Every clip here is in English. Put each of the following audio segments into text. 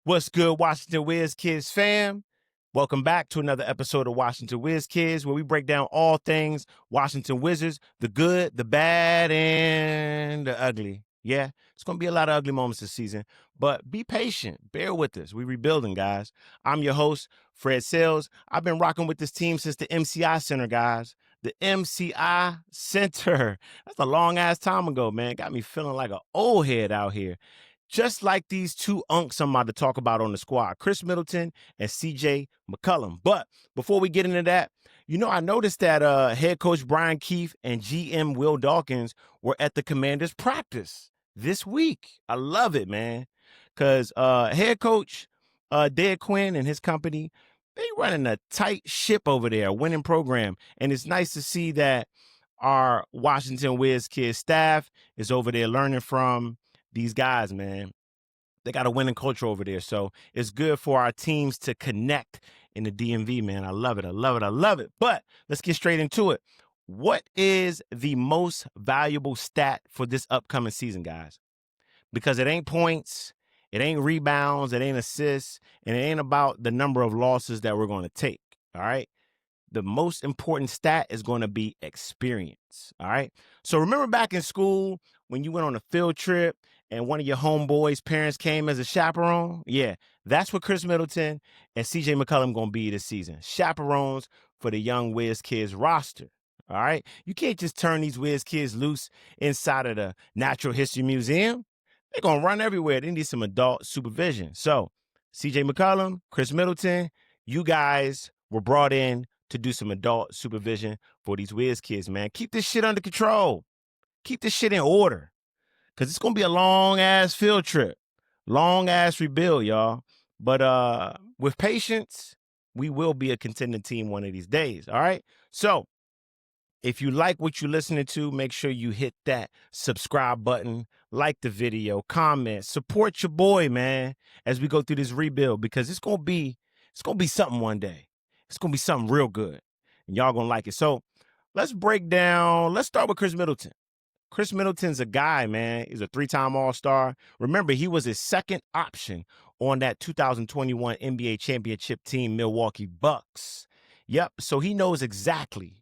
What's good, Washington Wiz Kids fam? Welcome back to another episode of Washington Wiz Kids, where we break down all things Washington Wizards, the good, the bad, and the ugly. Yeah, it's going to be a lot of ugly moments this season, but be patient. Bear with us. We're rebuilding, guys. I'm your host, Fred Sales. I've been rocking with this team since the MCI Center, guys. The MCI Center. That's a long-ass time ago, man. Got me feeling like an old head out here. Just like these two unks I'm about to talk about on the squad, Khris Middleton and CJ McCollum. But before we get into that, I noticed that head coach Brian Keefe and GM Will Dawkins were at the Commanders practice this week. I love it, man, because head coach Dad Quinn and his company, they running a tight ship over there, a winning program. And it's nice to see that our Washington Wiz Kids staff is over there learning from these guys, man. They got a winning culture over there. So it's good for our teams to connect in the DMV, man. I love it. I love it. I love it. But let's get straight into it. What is the most valuable stat for this upcoming season, guys? Because it ain't points, it ain't rebounds, it ain't assists, and it ain't about the number of losses that we're going to take. All right. The most important stat is going to be experience. All right. So remember back in school when you went on a field trip and one of your homeboys' parents came as a chaperone? Yeah, that's what Khris Middleton and CJ McCollum going to be this season. Chaperones for the young Wiz Kids roster. All right. You can't just turn these Wiz Kids loose inside of the Natural History Museum. They're going to run everywhere. They need some adult supervision. So CJ McCollum, Khris Middleton, you guys were brought in to do some adult supervision for these Wiz Kids, man. Keep this shit under control. Keep this shit in order. Because it's going to be a long-ass field trip. Long-ass rebuild, y'all. But with patience, we will be a contending team one of these days, all right? So if you like what you're listening to, make sure you hit that subscribe button, like the video, comment, support your boy, man, as we go through this rebuild, because it's going to be something one day. It's going to be something real good, and y'all going to like it. So let's start with Khris Middleton. Khris Middleton's a guy, man. He's a 3-time All-Star. Remember, he was his second option on that 2021 NBA championship team, Milwaukee Bucks. Yep, so he knows exactly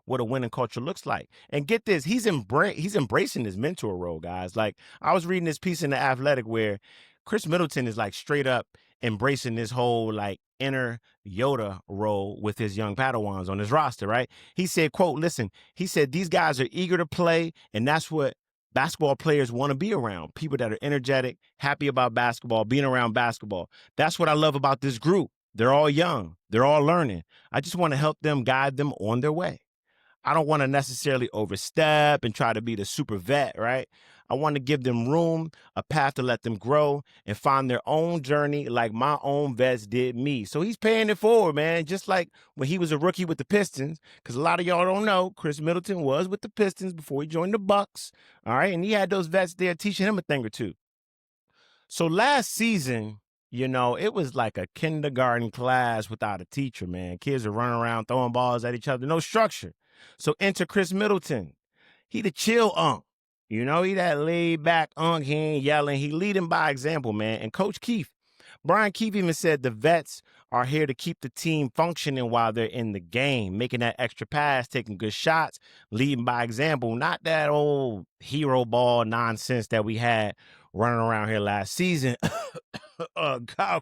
what a winning culture looks like. And get this, he's embracing his mentor role, guys. Like, I was reading this piece in The Athletic where Khris Middleton is like straight up embracing this whole like inner Yoda role with his young Padawans on his roster, right? He said, quote, listen, he said, these guys are eager to play, and that's what basketball players want to be around. People that are energetic, happy about basketball, being around basketball. That's what I love about this group. They're all young. They're all learning. I just want to help them, guide them on their way. I don't want to necessarily overstep and try to be the super vet, right? I want to give them room, a path to let them grow and find their own journey like my own vets did me. So he's paying it forward, man, just like when he was a rookie with the Pistons, because a lot of y'all don't know, Khris Middleton was with the Pistons before he joined the Bucks, all right? And he had those vets there teaching him a thing or two. So last season, it was like a kindergarten class without a teacher, man. Kids are running around throwing balls at each other, no structure. So enter Khris Middleton. He the chill unk. He that laid back unk. He ain't yelling. He leading by example, man. And Coach Keefe, Brian Keefe even said the vets are here to keep the team functioning while they're in the game, making that extra pass, taking good shots, leading by example, not that old hero ball nonsense that we had running around here last season. Kyle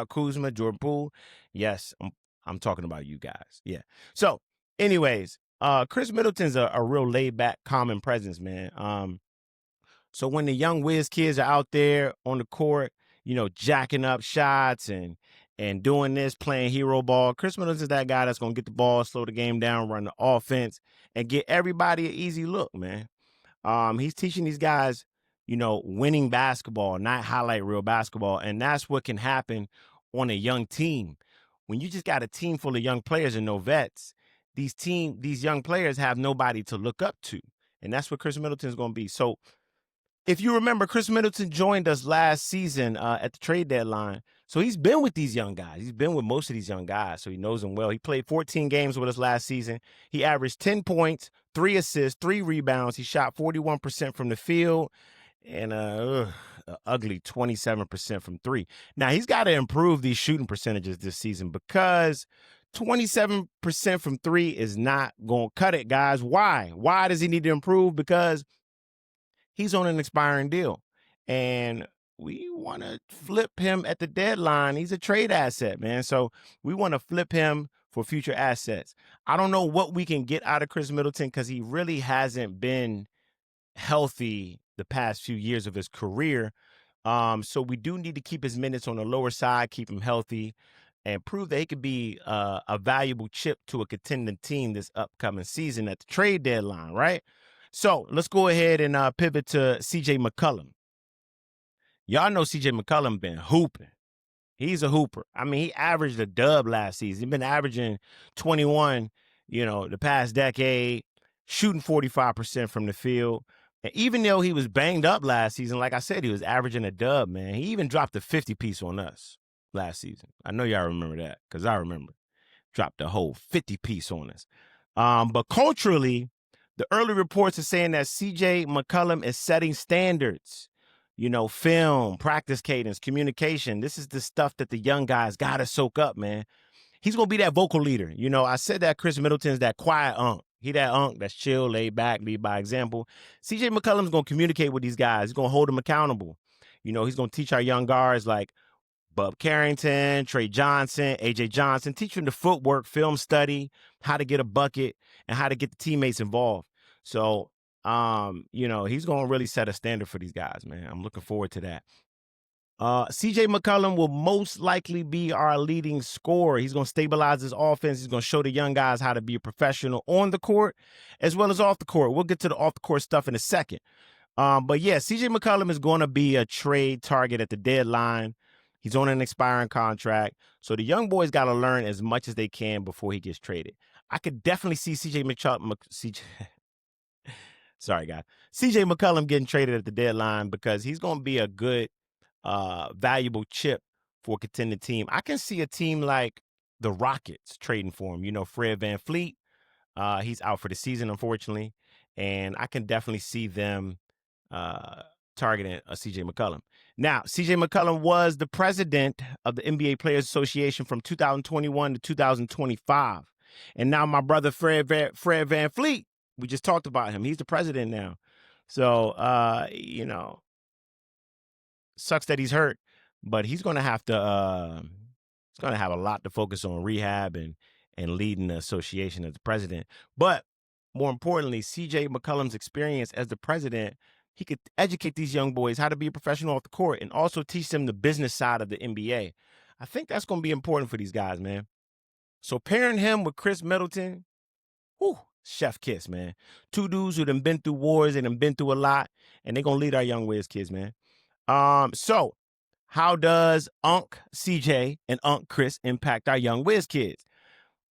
Kuzma, Jordan Poole. Yes, I'm talking about you guys. Yeah. So anyways, Khris Middleton's a real laid back, common presence, man. So when the young Wiz Kids are out there on the court, jacking up shots and doing this, playing hero ball, Khris Middleton's that guy that's going to get the ball, slow the game down, run the offense, and get everybody an easy look, man. He's teaching these guys, winning basketball, not highlight real basketball. And that's what can happen on a young team. When you just got a team full of young players and no vets, these young players have nobody to look up to. And that's what Khris Middleton's going to be. So if you remember, Khris Middleton joined us last season at the trade deadline. So he's been with these young guys. He's been with most of these young guys, so he knows them well. He played 14 games with us last season. He averaged 10 points, 3 assists, 3 rebounds. He shot 41% from the field. and a ugly 27% from three. Now, he's got to improve these shooting percentages this season because 27% from three is not going to cut it, guys. Why? Why does he need to improve? Because he's on an expiring deal, and we want to flip him at the deadline. He's a trade asset, man. So we want to flip him for future assets. I don't know what we can get out of Khris Middleton because he really hasn't been healthy the past few years of his career. So we do need to keep his minutes on the lower side, keep him healthy, and prove that he could be a valuable chip to a contending team this upcoming season at the trade deadline, right? So let's go ahead and pivot to CJ McCollum. Y'all know CJ McCollum been hooping. He's a hooper. I mean, he averaged a dub last season. He's been averaging 21, the past decade, shooting 45% from the field. And even though he was banged up last season, like I said, he was averaging a dub, man. He even dropped a 50-piece on us last season. I know y'all remember that because I remember. Dropped a whole 50-piece on us. But culturally, the early reports are saying that CJ McCollum is setting standards. Film, practice cadence, communication. This is the stuff that the young guys got to soak up, man. He's going to be that vocal leader. I said that Khris Middleton's that quiet unk. He that unk that's chill, laid back, lead by example. CJ McCollum's going to communicate with these guys. He's going to hold them accountable. He's going to teach our young guards like Bub Carrington, Trey Johnson, AJ Johnson, teach them the footwork, film study, how to get a bucket, and how to get the teammates involved. So, he's going to really set a standard for these guys, man. I'm looking forward to that. CJ McCollum will most likely be our leading scorer. He's going to stabilize his offense. He's going to show the young guys how to be a professional on the court as well as off the court. We'll get to the off the court stuff in a second. But yeah, CJ McCollum is going to be a trade target at the deadline. He's on an expiring contract. So the young boys got to learn as much as they can before he gets traded. I could definitely see CJ McCollum getting traded at the deadline because he's going to be a good, valuable chip for a contending team. I can see a team like the Rockets trading for him. Fred VanVleet, he's out for the season, unfortunately. And I can definitely see them targeting a CJ McCollum. Now, CJ McCollum was the president of the NBA Players Association from 2021 to 2025. And now my brother Fred VanVleet, we just talked about him. He's the president now. So, sucks that he's hurt, but he's going to have to he's going to have a lot to focus on rehab and leading the association as the president. But more importantly, CJ McCollum's experience as the president, he could educate these young boys how to be a professional off the court and also teach them the business side of the NBA. I think that's going to be important for these guys, man. So pairing him with Khris Middleton, chef kiss, man. Two dudes who done been through wars and done been through a lot, and they're going to lead our young Wiz kids, man. So how does Unc CJ and Unc Khris impact our young Wiz kids?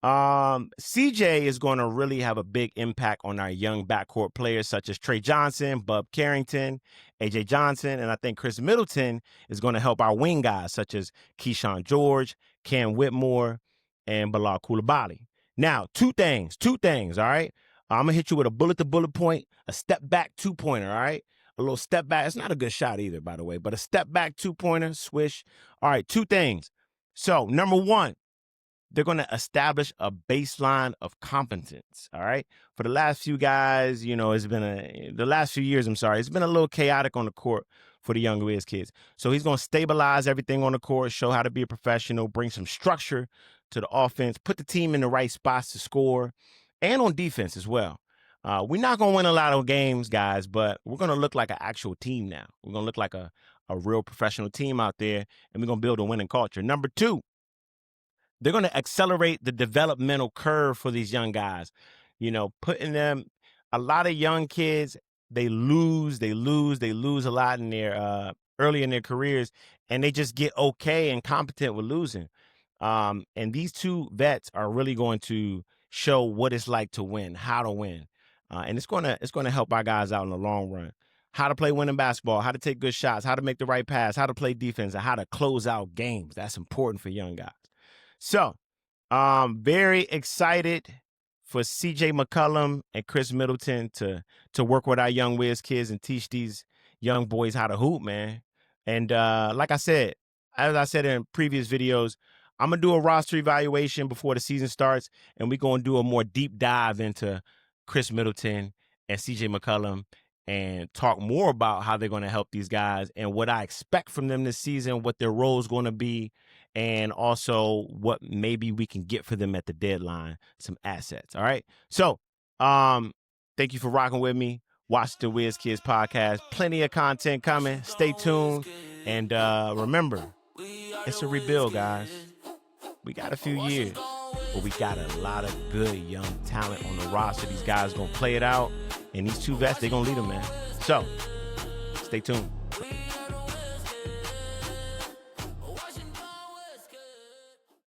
CJ is going to really have a big impact on our young backcourt players such as Trey Johnson, Bub Carrington, AJ Johnson, and I think Khris Middleton is going to help our wing guys such as Keyshawn George, Cam Whitmore, and Bilal Coulibaly. Now, two things, all right? I'm going to hit you with a bullet-to-bullet point, a step-back two-pointer, all right? A little step-back. It's not a good shot either, by the way, but a step-back two-pointer, swish. All right, two things. So, number one, they're going to establish a baseline of competence, all right? For the last few guys, it's been the last few years, it's been a little chaotic on the court for the young Wiz kids. So he's going to stabilize everything on the court, show how to be a professional, bring some structure to the offense, put the team in the right spots to score, and on defense as well. We're not going to win a lot of games, guys, but we're going to look like an actual team now. We're going to look like a real professional team out there, and we're going to build a winning culture. Number two, they're going to accelerate the developmental curve for these young guys. Putting them, a lot of young kids, they lose a lot in their early in their careers, and they just get okay and competent with losing. And these two vets are really going to show what it's like to win, how to win. And it's going to help our guys out in the long run. How to play winning basketball, how to take good shots, how to make the right pass, how to play defense, and how to close out games. That's important for young guys. So, very excited for CJ McCollum and Khris Middleton to work with our young Wiz kids and teach these young boys how to hoop, man. And like I said, as I said in previous videos, I'm going to do a roster evaluation before the season starts, and we're going to do a more deep dive into Khris Middleton and CJ McCollum and talk more about how they're going to help these guys and what I expect from them this season, what their role is going to be, and also what maybe we can get for them at the deadline, some assets. All right. So thank you for rocking with me. Washington Wiz Kids podcast. Plenty of content coming. Stay tuned. And remember, it's a rebuild, guys. We got a few years, but we got a lot of good young talent on the roster. These guys going to play it out. And these two vets, they're going to lead them, man. So, stay tuned.